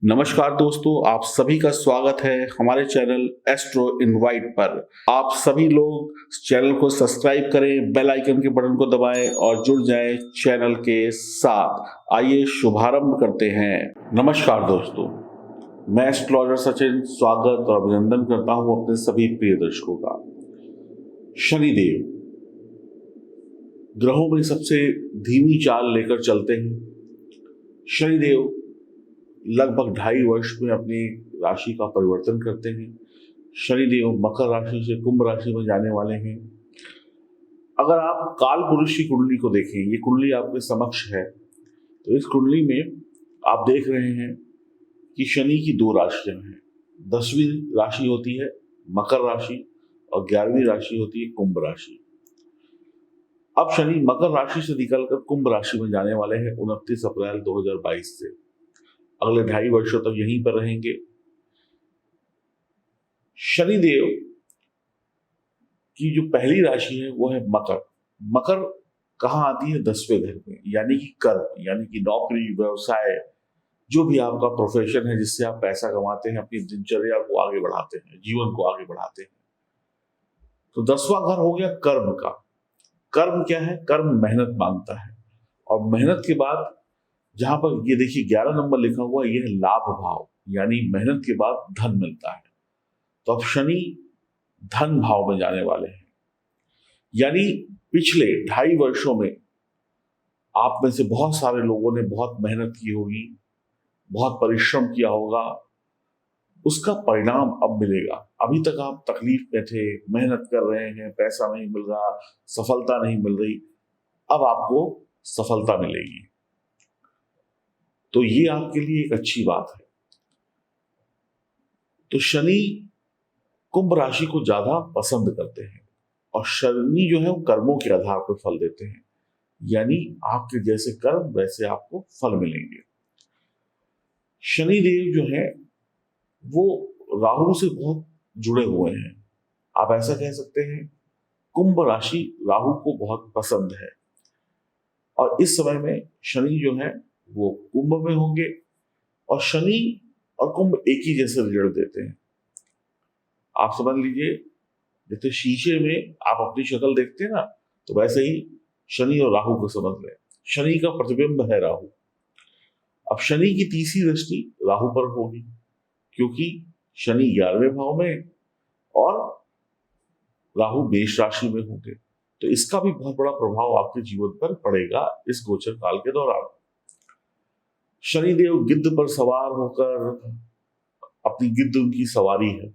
नमस्कार दोस्तों, आप सभी का स्वागत है हमारे चैनल एस्ट्रो इनवाइट पर। आप सभी लोग चैनल को सब्सक्राइब करें, बेल आइकन के बटन को दबाएं और जुड़ जाएं चैनल के साथ। आइए शुभारंभ करते हैं। नमस्कार दोस्तों, मैं एस्ट्रोलॉजर सचिन स्वागत और अभिनंदन करता हूं अपने सभी प्रिय दर्शकों का। शनिदेव ग्रहों में सबसे धीमी चाल लेकर चलते हैं। शनिदेव लगभग 2.5 वर्ष में अपनी राशि का परिवर्तन करते हैं। शनिदेव मकर राशि से कुंभ राशि में जाने वाले हैं। अगर आप काल पुरुष की कुंडली को देखें, ये कुंडली आपके समक्ष है, तो इस कुंडली में आप देख रहे हैं कि शनि की 2 राशियां हैं। 10वीं राशि होती है मकर राशि और 11वीं राशि होती है कुंभ राशि। अब शनि मकर राशि से निकलकर कुंभ राशि में जाने वाले हैं 29 अप्रैल 2022 से। अगले 2.5 वर्षों तक यहीं पर रहेंगे। शनिदेव की जो पहली राशि है वो है मकर। मकर कहाँ आती है? 10वें घर में, यानी कि कर्म, यानी कि नौकरी, व्यवसाय, जो भी आपका प्रोफेशन है जिससे आप पैसा कमाते हैं, अपनी दिनचर्या को आगे बढ़ाते हैं, जीवन को आगे बढ़ाते हैं। तो 10वां घर हो गया कर्म का। कर्म क्या है? कर्म मेहनत मांगता है, और मेहनत के बाद जहां पर ये देखिए 11 नंबर लिखा हुआ, यह है लाभ भाव, यानी मेहनत के बाद धन मिलता है। तो अब शनि धन भाव में जाने वाले हैं, यानी पिछले 2.5 वर्षों में आप में से बहुत सारे लोगों ने बहुत मेहनत की होगी, बहुत परिश्रम किया होगा, उसका परिणाम अब मिलेगा। अभी तक आप तकलीफ में थे, मेहनत कर रहे हैं, पैसा नहीं मिल रहा, सफलता नहीं मिल रही, अब आपको सफलता मिलेगी। तो ये आपके लिए एक अच्छी बात है। तो शनि कुंभ राशि को ज्यादा पसंद करते हैं, और शनि जो है वो कर्मों के आधार पर फल देते हैं, यानी आपके जैसे कर्म वैसे आपको फल मिलेंगे। शनि देव जो है वो राहु से बहुत जुड़े हुए हैं। आप ऐसा कह सकते हैं कुंभ राशि राहु को बहुत पसंद है, और इस समय में शनि जो है वो कुंभ में होंगे, और शनि और कुंभ एक ही जैसे रिजल्ट देते हैं। आप समझ लीजिए, जैसे शीशे में आप अपनी शक्ल देखते हैं ना, तो वैसे ही शनि और राहु को समझ लें। शनि का प्रतिबिंब है राहु। अब शनि की तीसरी दृष्टि राहु पर होगी, क्योंकि शनि 11वें भाव में और राहु मेष राशि में होंगे, तो इसका भी बहुत बड़ा प्रभाव आपके जीवन पर पड़ेगा इस गोचर काल के दौरान। शनिदेव गिद्ध पर सवार होकर, अपनी गिद्ध उनकी सवारी है,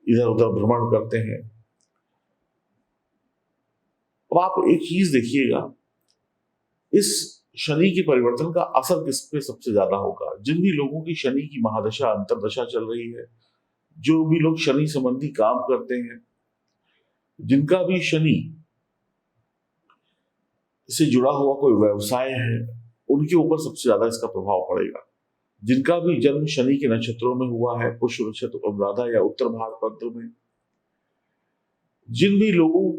इधर उधर भ्रमण करते हैं। अब आप एक चीज देखिएगा, इस शनि के परिवर्तन का असर किस पे सबसे ज्यादा होगा? जिन भी लोगों की शनि की महादशा अंतरदशा चल रही है, जो भी लोग शनि संबंधी काम करते हैं, जिनका भी शनि से जुड़ा हुआ कोई व्यवसाय है, उनके ऊपर सबसे ज्यादा इसका प्रभाव पड़ेगा। जिनका भी जन्म शनि के नक्षत्रों में हुआ है, पुष्य नक्षत्र, अनुराधा या उत्तर भाद्रपद में, जिन भी लोगों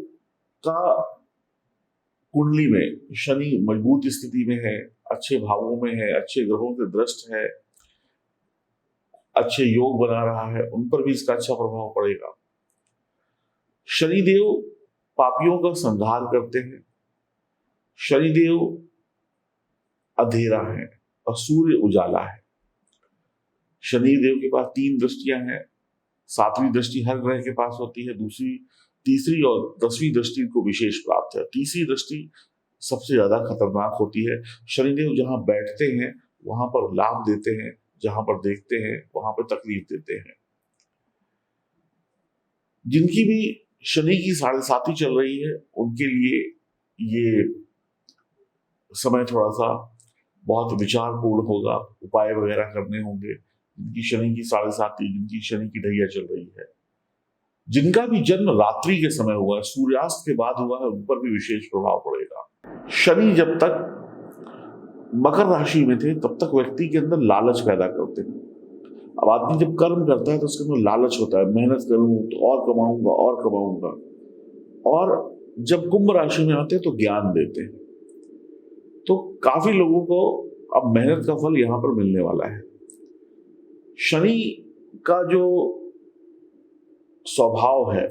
का कुंडली में शनि मजबूत स्थिति में है, अच्छे भावों में है, अच्छे ग्रहों से दृष्ट है, अच्छे योग बना रहा है, उन पर भी इसका अच्छा प्रभाव पड़ेगा। शनिदेव पापियों का संहार करते हैं। शनिदेव अंधेरा है और सूर्य उजाला है। शनिदेव के पास 3 दृष्टियां हैं। 7वीं दृष्टि हर ग्रह के पास होती है, दूसरी, तीसरी और 10वीं दृष्टि को विशेष प्राप्त है। तीसरी दृष्टि सबसे ज्यादा खतरनाक होती है। शनिदेव जहां बैठते हैं वहां पर लाभ देते हैं, जहां पर देखते हैं वहां पर तकलीफ देते हैं। जिनकी भी शनि की 7.5 चल रही है, उनके लिए ये समय थोड़ा सा बहुत विचारपूर्ण होगा, उपाय वगैरह करने होंगे। जिनकी शनि की 7.5, जिनकी शनि की ढैया चल रही है, जिनका भी जन्म रात्रि के समय हुआ है, सूर्यास्त के बाद हुआ है, उन पर भी विशेष प्रभाव पड़ेगा। शनि जब तक मकर राशि में थे तब तक व्यक्ति के अंदर लालच पैदा करते हैं। अब आदमी जब कर्म करता है तो उसके अंदर लालच होता है, मेहनत करूं तो और कमाऊंगा और कमाऊंगा। और जब कुंभ राशि में आते हैं तो ज्ञान देते हैं। तो काफी लोगों को अब मेहनत का फल यहां पर मिलने वाला है। शनि का जो स्वभाव है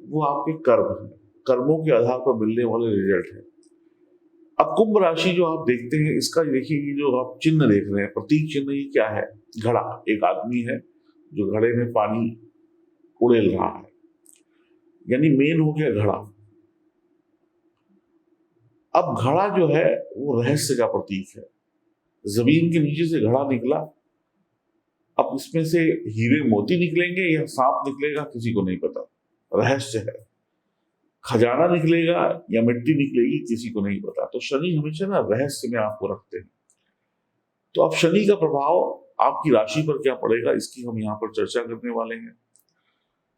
वो आपके कर्म है, कर्मों के आधार पर मिलने वाले रिजल्ट है। अब कुंभ राशि जो आप देखते हैं, इसका देखिए, ये जो आप चिन्ह देख रहे हैं, प्रतीक चिन्ह, ये क्या है? घड़ा। एक आदमी है जो घड़े में पानी उड़ेल रहा है, यानी मेन हो गया घड़ा। अब घड़ा जो है वो रहस्य का प्रतीक है। जमीन के नीचे से घड़ा निकला, अब इसमें से हीरे मोती निकलेंगे या सांप निकलेगा, किसी को नहीं पता, रहस्य है। खजाना निकलेगा या मिट्टी निकलेगी, किसी को नहीं पता। तो शनि हमेशा ना रहस्य में आपको रखते हैं। तो अब शनि का प्रभाव आपकी राशि पर क्या पड़ेगा, इसकी हम यहाँ पर चर्चा करने वाले हैं।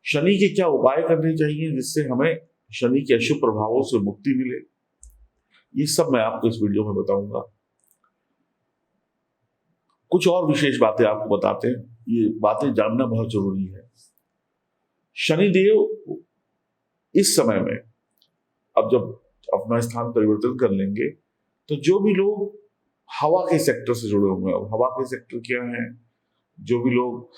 शनि के क्या उपाय करने चाहिए जिससे हमें शनि के अशुभ प्रभावों से मुक्ति मिले, ये सब मैं आपको इस वीडियो में बताऊंगा। कुछ और विशेष बातें आपको बताते हैं, ये बातें जानना बहुत जरूरी है। शनिदेव इस समय में, अब जब अपना स्थान परिवर्तन कर लेंगे, तो जो भी लोग हवा के सेक्टर से जुड़े हुए हैं, अब हवा के सेक्टर क्या है, जो भी लोग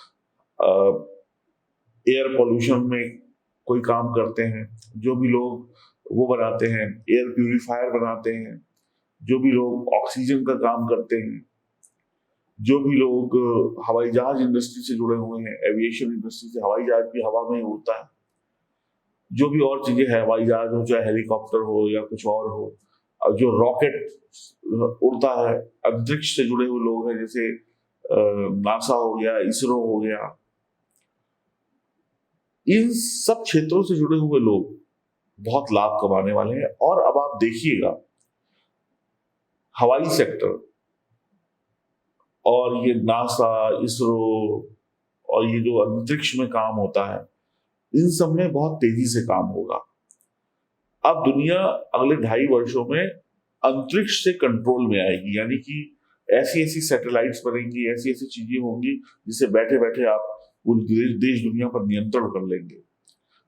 एयर पोल्यूशन में कोई काम करते हैं, जो भी लोग वो बनाते हैं, एयर प्यूरिफायर बनाते हैं, जो भी लोग ऑक्सीजन का काम करते हैं, जो भी लोग हवाई जहाज इंडस्ट्री से जुड़े हुए हैं, एविएशन इंडस्ट्री से, हवाई जहाज भी हवा में ही उड़ता है, जो भी और चीजें हैं, हवाई जहाज हो चाहे हेलीकॉप्टर हो या कुछ और हो, और जो रॉकेट उड़ता है, अंतरिक्ष से जुड़े हुए लोग हैं, जैसे नासा हो गया, इसरो हो गया, इन सब क्षेत्रों से जुड़े हुए लोग बहुत लाभ कमाने वाले हैं। और अब आप देखिएगा, हवाई सेक्टर और ये नासा, इसरो और ये जो अंतरिक्ष में काम होता है, इन सब में बहुत तेजी से काम होगा। अब दुनिया अगले 2.5 वर्षों में अंतरिक्ष से कंट्रोल में आएगी, यानी कि ऐसी ऐसी सैटेलाइट्स बनेंगी, ऐसी ऐसी चीजें होंगी जिसे बैठे बैठे आप पूरे देश दुनिया पर नियंत्रण कर लेंगे।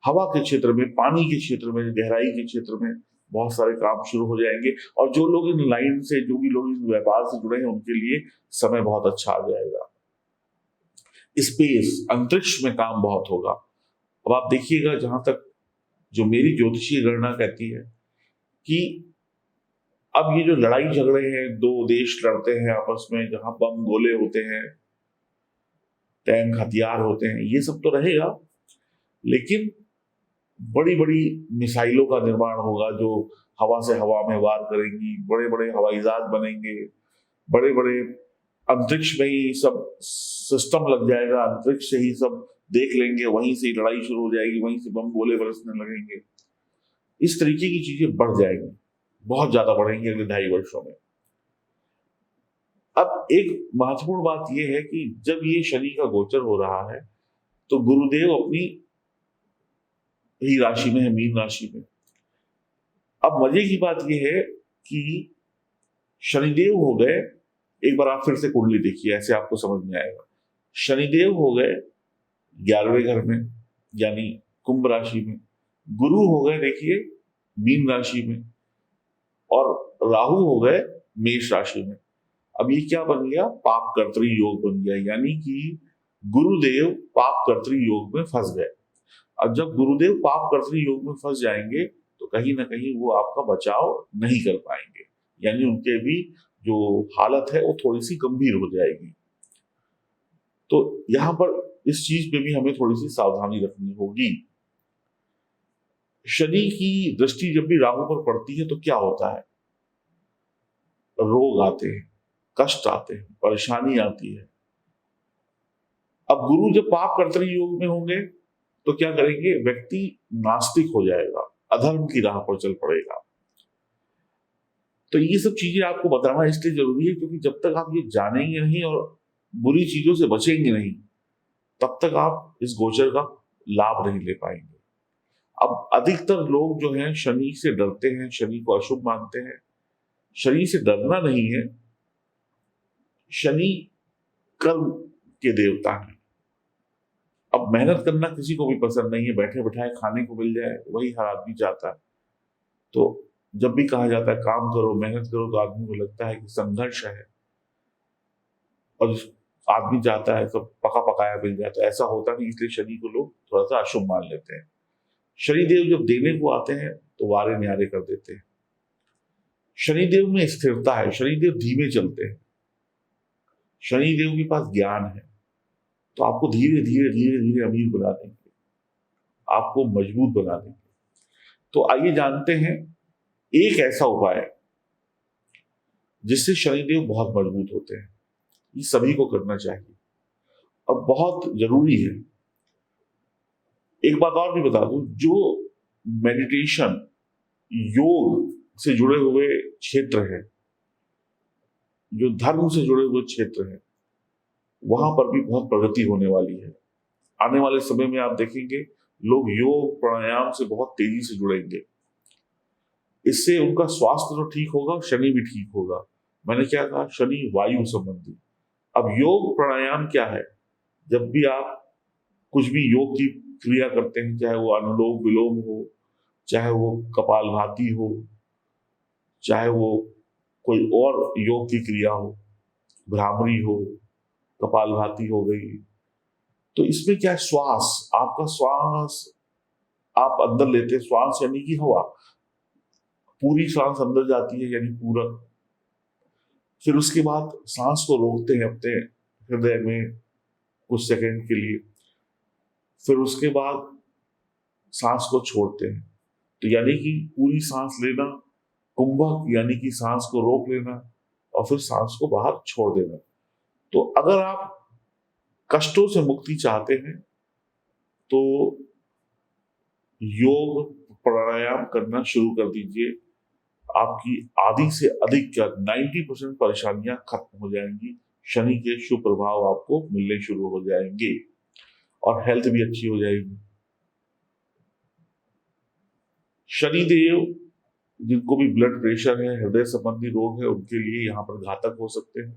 हवा के क्षेत्र में, पानी के क्षेत्र में, गहराई के क्षेत्र में बहुत सारे काम शुरू हो जाएंगे। और जो लोग इन लाइन से, जो भी लोग इस व्यापार से जुड़े हैं, उनके लिए समय बहुत अच्छा आ जाएगा। स्पेस, अंतरिक्ष में काम बहुत होगा। अब आप देखिएगा, जहां तक जो मेरी ज्योतिषीय गणना कहती है कि अब ये जो लड़ाई झगड़े हैं, दो देश लड़ते हैं आपस में, जहां बम गोले होते हैं, टैंक हथियार होते हैं, ये सब तो रहेगा, लेकिन बड़ी बड़ी मिसाइलों का निर्माण होगा जो हवा से हवा में वार करेंगी, बड़े बड़े हवाई जहाज बनेंगे, बड़े बड़े अंतरिक्ष में ही सब सिस्टम लग जाएगा, अंतरिक्ष से ही सब देख लेंगे, वहीं से ही लड़ाई शुरू हो जाएगी, वहीं से बम गोले बरसने लगेंगे। इस तरीके की चीजें बढ़ जाएंगी, बहुत ज्यादा बढ़ेंगी अगले 2.5 वर्षों में। अब एक महत्वपूर्ण बात यह है कि जब ये शनि का गोचर हो रहा है, तो गुरुदेव अपनी ही राशि में है, मीन राशि में। अब मजे की बात यह है कि शनिदेव हो गए, एक बार आप फिर से कुंडली देखिए, ऐसे आपको समझ में आएगा। शनिदेव हो गए 11वें घर में, यानी कुंभ राशि में। गुरु हो गए देखिए मीन राशि में, और राहु हो गए मेष राशि में। अब ये क्या बन गया? पाप कर्तरी योग बन गया, यानी कि गुरुदेव पाप कर्तरी योग में फंस गए। अब जब गुरुदेव पाप कर्तरी योग में फंस जाएंगे, तो कहीं ना कहीं वो आपका बचाव नहीं कर पाएंगे, यानी उनके भी जो हालत है वो थोड़ी सी गंभीर हो जाएगी। तो यहां पर इस चीज पे भी हमें थोड़ी सी सावधानी रखनी होगी। शनि की दृष्टि जब भी राहु पर पड़ती है तो क्या होता है? रोग आते हैं, कष्ट आते हैं, परेशानी आती है। अब गुरु जब पाप कर्तरी योग में होंगे तो क्या करेंगे? व्यक्ति नास्तिक हो जाएगा, अधर्म की राह पर चल पड़ेगा। तो ये सब चीजें आपको बताना इसलिए जरूरी है क्योंकि जब तक आप ये जानेंगे नहीं और बुरी चीजों से बचेंगे नहीं, तब तक आप इस गोचर का लाभ नहीं ले पाएंगे। अब अधिकतर लोग जो हैं शनि से डरते हैं, शनि को अशुभ मानते हैं। शनि से डरना नहीं है, शनि कर्म के देवता हैं। अब मेहनत करना किसी को भी पसंद नहीं है, बैठे बैठाए खाने को मिल जाए वही हर आदमी चाहता है। तो जब भी कहा जाता है काम करो, मेहनत करो, तो आदमी को लगता है कि संघर्ष है, और आदमी जाता है सब पका पकाया मिल जाता है, ऐसा होता नहीं, इसलिए शनि को लोग थोड़ा सा अशुभ मान लेते हैं। शनिदेव जब देने को आते हैं तो वारे न्यारे कर देते हैं। शनिदेव में स्थिरता है, शनिदेव धीमे चलते हैं, शनिदेव के पास ज्ञान है, तो आपको धीरे धीरे धीरे धीरे अमीर बना देंगे, आपको मजबूत बना देंगे। तो आइए जानते हैं एक ऐसा उपाय जिससे शनिदेव बहुत मजबूत होते हैं। ये सभी को करना चाहिए और बहुत जरूरी है। एक बात और भी बता दूं, जो मेडिटेशन योग से जुड़े हुए क्षेत्र है, जो धर्म से जुड़े हुए क्षेत्र है, वहां पर भी बहुत प्रगति होने वाली है। आने वाले समय में आप देखेंगे लोग योग प्राणायाम से बहुत तेजी से जुड़ेंगे। इससे उनका स्वास्थ्य तो ठीक होगा, शनि भी ठीक होगा। मैंने क्या कहा, शनि वायु संबंधी। अब योग प्राणायाम क्या है? जब भी आप कुछ भी योग की क्रिया करते हैं, चाहे वो अनुलोम विलोम हो, चाहे वो कपालभाति हो, चाहे वो कोई और योग की क्रिया हो, भ्रामरी हो, कपालभाति हो गई, तो इसमें क्या है, श्वास, आपका श्वास आप अंदर लेते हैं, श्वास यानी कि हवा, पूरी सांस अंदर जाती है यानी पूरक। फिर उसके बाद सांस को रोकते हैं अपने हृदय में कुछ सेकंड के लिए, फिर उसके बाद सांस को छोड़ते हैं। तो यानी कि पूरी सांस लेना, कुंभक यानी कि सांस को रोक लेना और फिर सांस को बाहर छोड़ देना। तो अगर आप कष्टों से मुक्ति चाहते हैं तो योग प्राणायाम करना शुरू कर दीजिए। आपकी आधी से अधिक क्या 90% परेशानियां खत्म हो जाएंगी। शनि के शुभ प्रभाव आपको मिलने शुरू हो जाएंगे और हेल्थ भी अच्छी हो जाएगी। शनिदेव जिनको भी ब्लड प्रेशर है, हृदय संबंधी रोग है, उनके लिए यहाँ पर घातक हो सकते हैं।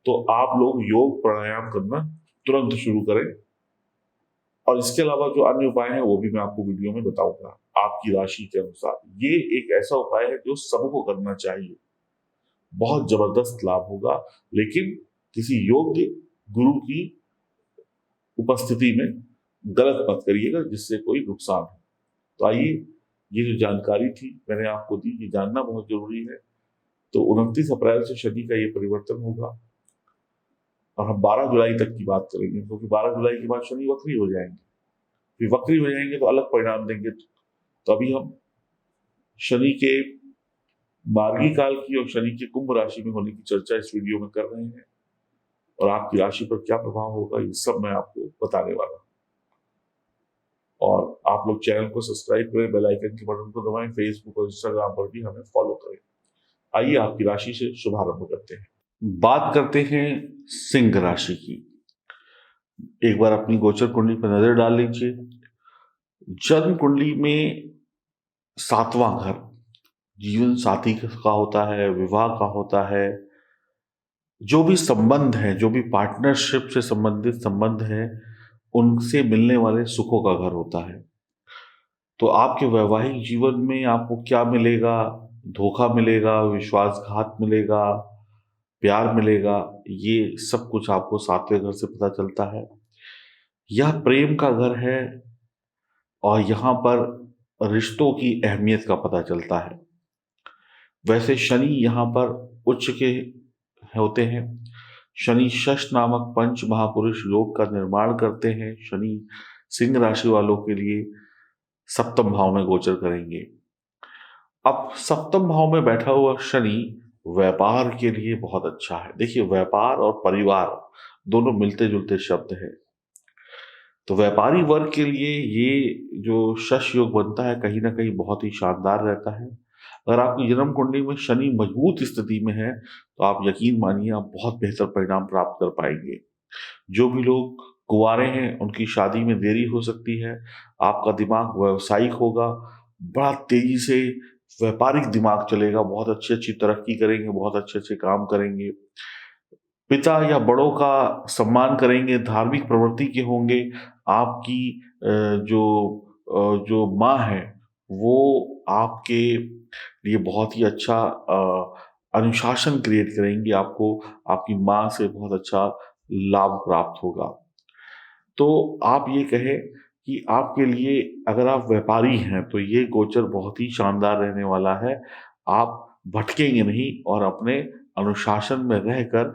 तो आप लोग योग प्राणायाम करना तुरंत शुरू करें। और इसके अलावा जो अन्य उपाय हैं वो भी मैं आपको वीडियो में बताऊंगा आपकी राशि के अनुसार। ये एक ऐसा उपाय है जो सबको करना चाहिए, बहुत जबरदस्त लाभ होगा, लेकिन किसी योग्य गुरु की उपस्थिति में गलत मत करिएगा जिससे कोई नुकसान हो। तो आइए, ये जो जानकारी थी मैंने आपको दी, ये जानना बहुत जरूरी है। तो 29 अप्रैल से शनि का ये परिवर्तन होगा और हम 12 जुलाई तक की बात करेंगे, क्योंकि 12 जुलाई के बाद शनि वक्री हो जाएंगे। फिर वक्री हो जाएंगे तो अलग परिणाम देंगे। तो अभी हम शनि के मार्गी काल की और शनि के कुंभ राशि में होने की चर्चा इस वीडियो में कर रहे हैं, और आपकी राशि पर क्या प्रभाव होगा ये सब मैं आपको बताने वाला हूं। और आप लोग चैनल को सब्सक्राइब करें, बेल आइकन के बटन को दबाएं, फेसबुक और इंस्टाग्राम पर भी हमें फॉलो करें। आइए आपकी राशि से शुभारंभ करते हैं। बात करते हैं सिंह राशि की। एक बार अपनी गोचर कुंडली पर नजर डाल लीजिए। जन्म कुंडली में 7वां घर जीवन साथी का होता है, विवाह का होता है, जो भी संबंध है, जो भी पार्टनरशिप से संबंधित संबंध है, उनसे मिलने वाले सुखों का घर होता है। तो आपके वैवाहिक जीवन में आपको क्या मिलेगा? धोखा मिलेगा, विश्वासघात मिलेगा, प्यार मिलेगा, ये सब कुछ आपको 7वें घर से पता चलता है। यह प्रेम का घर है और यहाँ पर रिश्तों की अहमियत का पता चलता है। वैसे शनि यहाँ पर उच्च के होते हैं। शनि शश नामक पंच महापुरुष योग का निर्माण करते हैं। शनि सिंह राशि वालों के लिए सप्तम भाव में गोचर करेंगे। अब सप्तम भाव में बैठा हुआ शनि व्यापार के लिए बहुत अच्छा है। देखिए, व्यापार और परिवार दोनों मिलते जुलते शब्द हैं। तो व्यापारी वर्ग के लिए ये जो शश योग बनता है कहीं ना कहीं बहुत ही शानदार रहता है। अगर आपकी जन्म कुंडली में शनि मजबूत स्थिति में है तो आप यकीन मानिए आप बहुत बेहतर परिणाम प्राप्त कर पाएंगे। जो भी लोग कुंवारे हैं उनकी शादी में देरी हो सकती है। आपका दिमाग व्यावसायिक होगा, बड़ा तेजी से व्यापारिक दिमाग चलेगा, बहुत अच्छी अच्छी तरक्की करेंगे, बहुत अच्छे अच्छे काम करेंगे। पिता या बड़ों का सम्मान करेंगे, धार्मिक प्रवृत्ति के होंगे। आपकी जो माँ है वो आपके लिए बहुत ही अच्छा अनुशासन क्रिएट करेंगी, आपको आपकी माँ से बहुत अच्छा लाभ प्राप्त होगा। तो आप ये कहें कि आपके लिए अगर आप व्यापारी हैं तो ये गोचर बहुत ही शानदार रहने वाला है। आप भटकेंगे नहीं और अपने अनुशासन में रहकर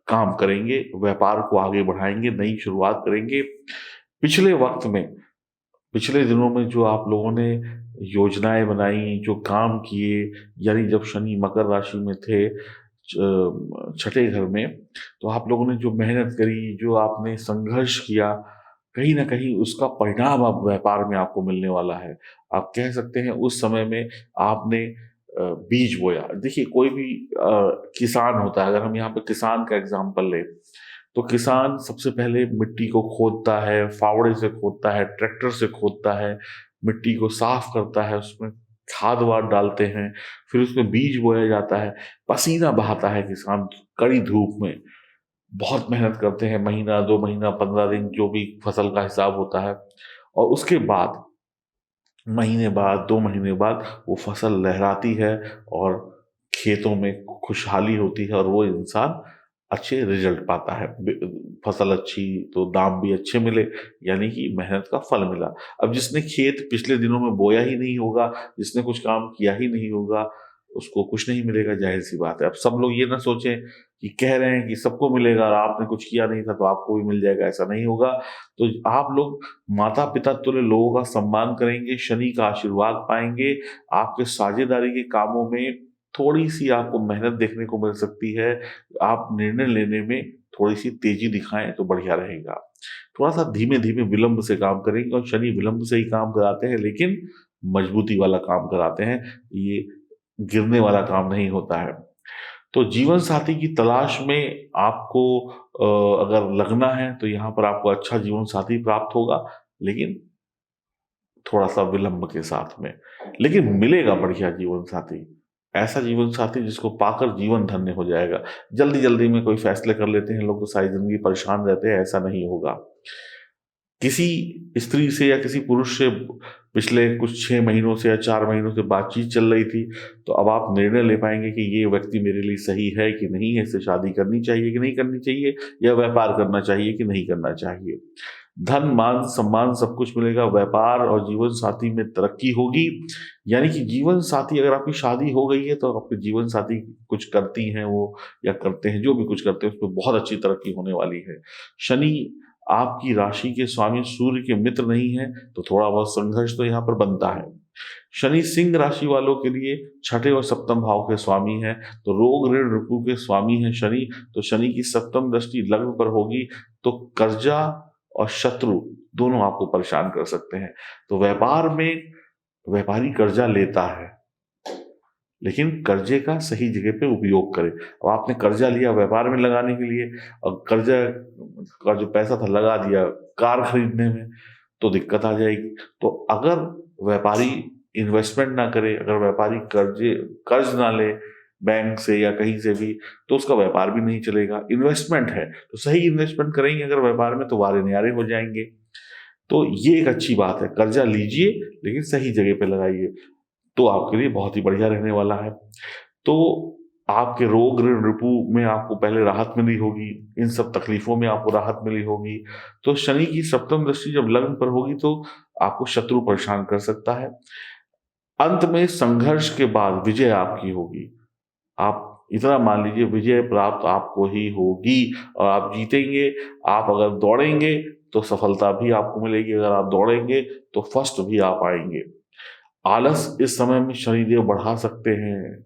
काम करेंगे, व्यापार को आगे बढ़ाएँगे, नई शुरुआत करेंगे। पिछले वक़्त में, पिछले दिनों में जो आप लोगों ने योजनाएँ बनाई, जो काम किए, यानी जब शनि मकर राशि में थे, छठे घर में, तो आप लोगों ने जो मेहनत करी, जो आपने संघर्ष किया, कहीं न कहीं उसका परिणाम अब व्यापार में आपको मिलने वाला है। आप कह सकते हैं उस समय में आपने बीज बोया। देखिए कोई भी किसान होता है, अगर हम यहाँ पे किसान का एग्ज़ाम्पल लें, तो किसान सबसे पहले मिट्टी को खोदता है, फावड़े से खोदता है, ट्रैक्टर से खोदता है, मिट्टी को साफ करता है, उसमें खाद-वाद डालते हैं, फिर उसमें बीज बोया जाता है, पसीना बहाता है किसान कड़ी धूप में, बहुत मेहनत करते हैं, महीना, 2 महीना, 15 दिन जो भी फसल का हिसाब होता है और उसके बाद महीने बाद, 2 महीने बाद वो फसल लहराती है और खेतों में खुशहाली होती है और वो इंसान अच्छे रिज़ल्ट पाता है। फसल अच्छी तो दाम भी अच्छे मिले, यानी कि मेहनत का फल मिला। अब जिसने खेत पिछले दिनों में बोया ही नहीं होगा, जिसने कुछ काम किया ही नहीं होगा, उसको कुछ नहीं मिलेगा, ज़ाहिर-सी बात है। अब सब लोग ये ना सोचें कि कह रहे हैं कि सबको मिलेगा और आपने कुछ किया नहीं था तो आपको भी मिल जाएगा, ऐसा नहीं होगा। तो आप लोग माता-पिता तुल्य लोगों का सम्मान करेंगे, शनि का आशीर्वाद पाएँगे, आपके साझेदारी के कामों में थोड़ी-सी आपको मेहनत देखने को मिल सकती है, आप निर्णय लेने में थोड़ी-सी तेज़ी दिखाएँ तो बढ़िया रहेगा। थोड़ा-सा धीमे-धीमे विलंब से काम करेंगे और शनि विलंब से ही काम कराते हैं लेकिन मज़बूती वाला काम कराते हैं, ये गिरने वाला काम नहीं होता है। तो जीवन साथी की तलाश में आपको अगर लगना है तो यहाँ पर आपको अच्छा जीवन साथी प्राप्त होगा, लेकिन थोड़ा-सा विलंब के साथ में। लेकिन मिलेगा बढ़िया जीवन साथी, ऐसा जीवन साथी जिसको पाकर जीवन धन्य हो जाएगा। जल्दी-जल्दी में कोई फैसले कर लेते हैं लोग तो सारी ज़िंदगी परेशान रहते हैं, ऐसा नहीं होगा। किसी स्त्री से या किसी पुरुष से पिछले कुछ 6 महीनों से या 4 महीनों से बातचीत चल रही थी, तो अब आप निर्णय ले पाएँगे कि ये व्यक्ति मेरे लिए सही है कि नहीं है, इससे शादी करनी चाहिए कि नहीं करनी चाहिए या व्यापार करना चाहिए कि नहीं करना चाहिए। धन, मान, सम्मान सब कुछ मिलेगा, व्यापार और जीवन साथी में तरक्की होगी, यानी कि जीवन साथी अगर आपकी शादी हो गई है, तो आपके जीवन साथी कुछ करती हैं वो या करते हैं, जो भी कुछ करते हैं, उसमें बहुत अच्छी तरक्की होने वाली है। शनि आपकी राशि के स्वामी सूर्य के मित्र नहीं हैं, तो थोड़ा बहुत संघर्ष तो यहाँ पर बनता है। शनि सिंह राशि वालों के लिए छठे और सप्तम भाव के स्वामी हैं, तो रोग, ऋण, रिपु के स्वामी हैं शनि, तो शनि की सप्तम दृष्टि लग्न पर होगी, तो कर्जा और शत्रु दोनों आपको परेशान कर सकते हैं। तो व्यापार में व्यापारी कर्जा लेता है, लेकिन कर्जे का सही जगह पे उपयोग करें। अब आपने कर्जा लिया व्यापार में लगाने के लिए और कर्जा का जो पैसा था लगा दिया कार खरीदने में, तो दिक्कत आ जाएगी। तो अगर व्यापारी इन्वेस्टमेंट ना करे, अगर व्यापारी कर्ज ना ले बैंक से या कहीं से भी, तो उसका व्यापार भी नहीं चलेगा। इन्वेस्टमेंट है, तो सही इन्वेस्टमेंट करेंगे अगर व्यापार में तो वारे-न्यारे हो जाएँगे। तो ये एक अच्छी बात है, कर्जा लीजिए लेकिन सही जगह पे लगाइए। तो आपके लिए बहुत ही बढ़िया रहने वाला है। तो आपके रोग, ऋण, रिपु में आपको पहले राहत मिली होगी, इन सब तकलीफ़ों में आपको राहत मिली होगी। तो शनि की सप्तम दृष्टि जब लग्न पर होगी तो आपको शत्रु परेशान कर सकता है। अंत में संघर्ष के बाद विजय आपकी होगी। आप इतना मान लीजिए विजय प्राप्त आपको ही होगी और आप जीतेंगे। आप अगर दौड़ेंगे तो सफलता भी आपको मिलेगी, अगर आप दौड़ेंगे तो फर्स्ट भी आप आएँगे। आलस इस समय में शनिदेव बढ़ा सकते हैं।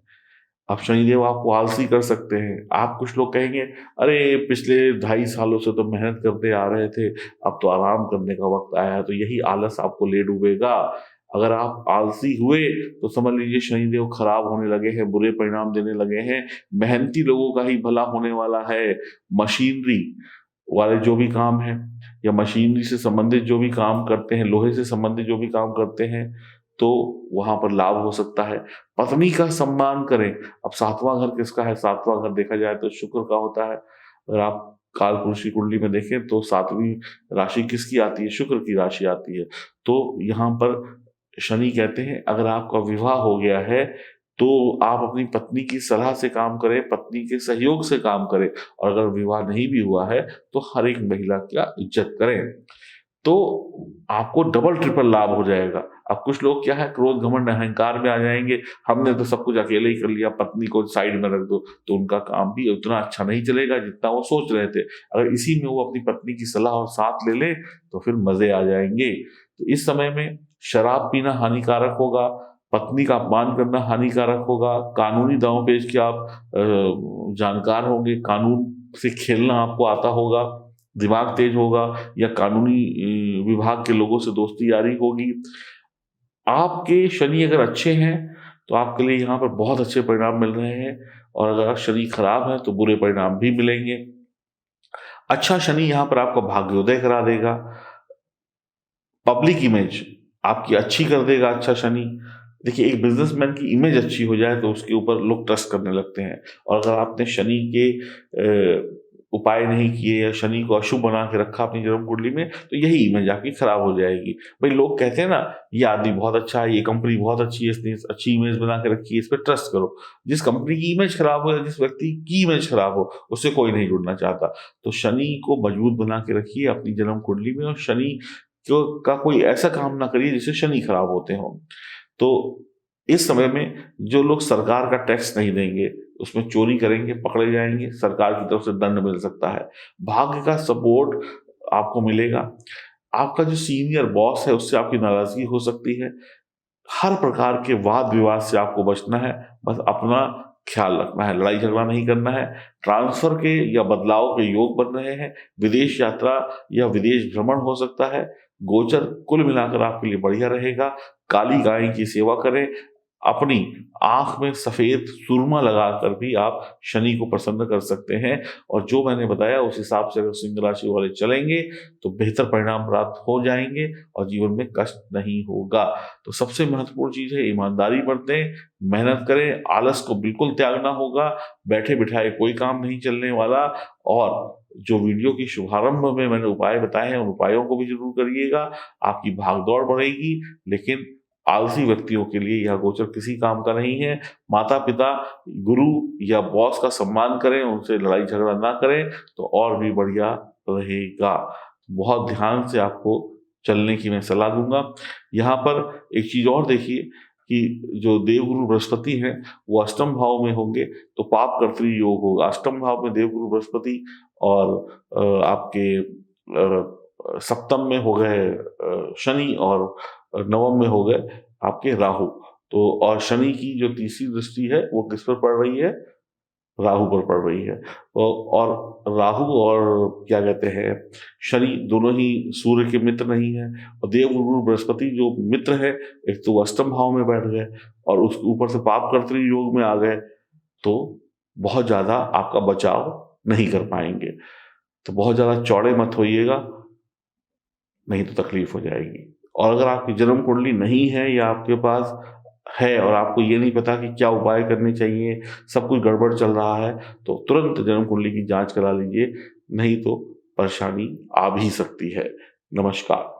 अब शनिदेव आपको आलसी कर सकते हैं। आप कुछ लोग कहेंगे, "अरे! पिछले 2.5 सालों से तो मेहनत करते आ रहे थे, अब तो आराम करने का वक़्त आया है।" तो यही आलस आपको ले डूबेगा। अगर आप आलसी हुए, तो समझ लीजिए शनिदेव खराब होने लगे हैं, बुरे परिणाम देने लगे हैं। मेहनती लोगों का ही भला होने वाला है। मशीनरी वाले जो भी काम हैं या मशीनरी से संबंधित जो भी काम करते हैं, लोहे से संबंधित जो भी काम करते हैं, तो वहाँ पर लाभ हो सकता है। पत्नी का सम्मान करें। अब 7वाँ घर किसका है? 7वाँ घर देखा जाए तो शुक्र का होता है। अगर आप कालपुरुष की कुंडली में देखें तो 7वीं राशि किसकी आती है? शुक्र की राशि आती है। तो यहाँ पर शनि कहते हैं अगर आपका विवाह हो गया है तो आप अपनी पत्नी की सलाह से काम करें, पत्नी के सहयोग से काम करें, और अगर विवाह नहीं भी हुआ है तो हर एक महिला का इज्जत करें, तो आपको डबल ट्रिपल लाभ हो जाएगा। अब कुछ लोग क्या है, क्रोध घमंड अहंकार में आ जाएंगे, हमने तो सब कुछ अकेले ही कर लिया, पत्नी को साइड में रख दो, तो उनका काम भी उतना अच्छा नहीं चलेगा जितना वो सोच रहे थे। अगर इसी में वो अपनी पत्नी की सलाह और साथ ले ले तो फिर मजे आ जाएंगे। तो इस समय में शराब पीना हानिकारक होगा, पत्नी का अपमान करना हानिकारक होगा, कानूनी दांव पेच के आप जानकार होंगे, कानून से खेलना आपको आता होगा, दिमाग तेज होगा, या कानूनी विभाग के लोगों से दोस्ती यारी होगी। आपके शनि अगर अच्छे हैं तो आपके लिए यहाँ पर बहुत अच्छे परिणाम मिल रहे हैं, और अगर शनि खराब है तो बुरे परिणाम भी मिलेंगे। अच्छा शनि यहाँ पर आपका भाग्योदय करा देगा, पब्लिक इमेज आपकी अच्छी कर देगा अच्छा शनि। देखिए, एक बिजनेसमैन की इमेज अच्छी हो जाए तो उसके ऊपर लोग ट्रस्ट करने लगते हैं, और अगर आपने शनि के उपाय नहीं किए या शनि को अशुभ बना के रखा अपनी जन्म कुंडली में, तो यही इमेज आपकी खराब हो जाएगी। भाई, लोग कहते हैं ना, ये आदमी बहुत अच्छा है, ये कंपनी बहुत अच्छी है, इसने अच्छी इमेज बना के रखी है, इस पर ट्रस्ट करो। जिस कंपनी की इमेज खराब हो या जिस व्यक्ति की इमेज खराब हो, उससे कोई नहीं जुड़ना चाहता। तो शनि को मजबूत बना के रखिए अपनी जन्म कुंडली में, और शनि का कोई ऐसा काम ना करिए जिससे शनि खराब होते हों। तो इस समय में जो लोग सरकार का टैक्स नहीं देंगे, उसमें चोरी करेंगे, पकड़े जाएंगे, सरकार की तरफ से दंड मिल सकता है। भाग्य का सपोर्ट आपको मिलेगा। आपका जो सीनियर बॉस है उससे आपकी नाराजगी हो सकती है। हर प्रकार के वाद विवाद से आपको बचना है, बस अपना ख्याल रखना है, लड़ाई झगड़ा नहीं करना है। ट्रांसफर के या बदलाव के योग बन रहे हैं, विदेश यात्रा या विदेश भ्रमण हो सकता है। गोचर कुल मिलाकर आपके लिए बढ़िया रहेगा। काली गाय की सेवा करें, अपनी आंख में सफेद सुरमा लगाकर भी आप शनि को प्रसन्न कर सकते हैं, और जो मैंने बताया उस हिसाब से अगर सिंह राशि वाले चलेंगे तो बेहतर परिणाम प्राप्त हो जाएंगे और जीवन में कष्ट नहीं होगा। तो सबसे महत्वपूर्ण चीज है, ईमानदारी बरतें, मेहनत करें, आलस को बिल्कुल त्यागना होगा। बैठे बिठाए कोई काम नहीं चलने वाला। और जो वीडियो की शुभारंभ में मैंने उपाय बताए हैं, उन उपायों को भी जरूर करिएगा। आपकी भागदौड़ बढ़ेगी, लेकिन आलसी व्यक्तियों के लिए यह गोचर किसी काम का नहीं है। माता पिता, गुरु या बॉस का सम्मान करें, उनसे लड़ाई झगड़ा ना करें, तो और भी बढ़िया रहेगा। बहुत ध्यान से आपको चलने की मैं सलाह दूंगा। यहाँ पर एक चीज और देखिए कि जो देवगुरु बृहस्पति हैं वो अष्टम भाव में होंगे तो पाप कर्तृ योग होगा। अष्टम भाव में देवगुरु बृहस्पति, और आपके सप्तम में हो गए शनि, और नवम में हो गए आपके राहु। तो और शनि की जो तीसरी दृष्टि है वो किस पर पड़ रही है? राहु पर पड़ रही है। और राहु और क्या कहते हैं शनि दोनों ही सूर्य के मित्र नहीं है, और देवगुरु बृहस्पति जो मित्र है, एक तो अष्टम भाव में बैठ गए और उसके ऊपर से पाप कर्तृ योग में आ गए, तो बहुत ज्यादा आपका बचाव नहीं कर पाएंगे। तो बहुत ज्यादा चौड़े मत होइएगा, नहीं तो तकलीफ हो जाएगी। और अगर आपकी जन्म कुंडली नहीं है या आपके पास है और आपको ये नहीं पता कि क्या उपाय करने चाहिए, सब कुछ गड़बड़ चल रहा है, तो तुरंत जन्म कुंडली की जांच करा लीजिए, नहीं तो परेशानी आ भी सकती है। नमस्कार।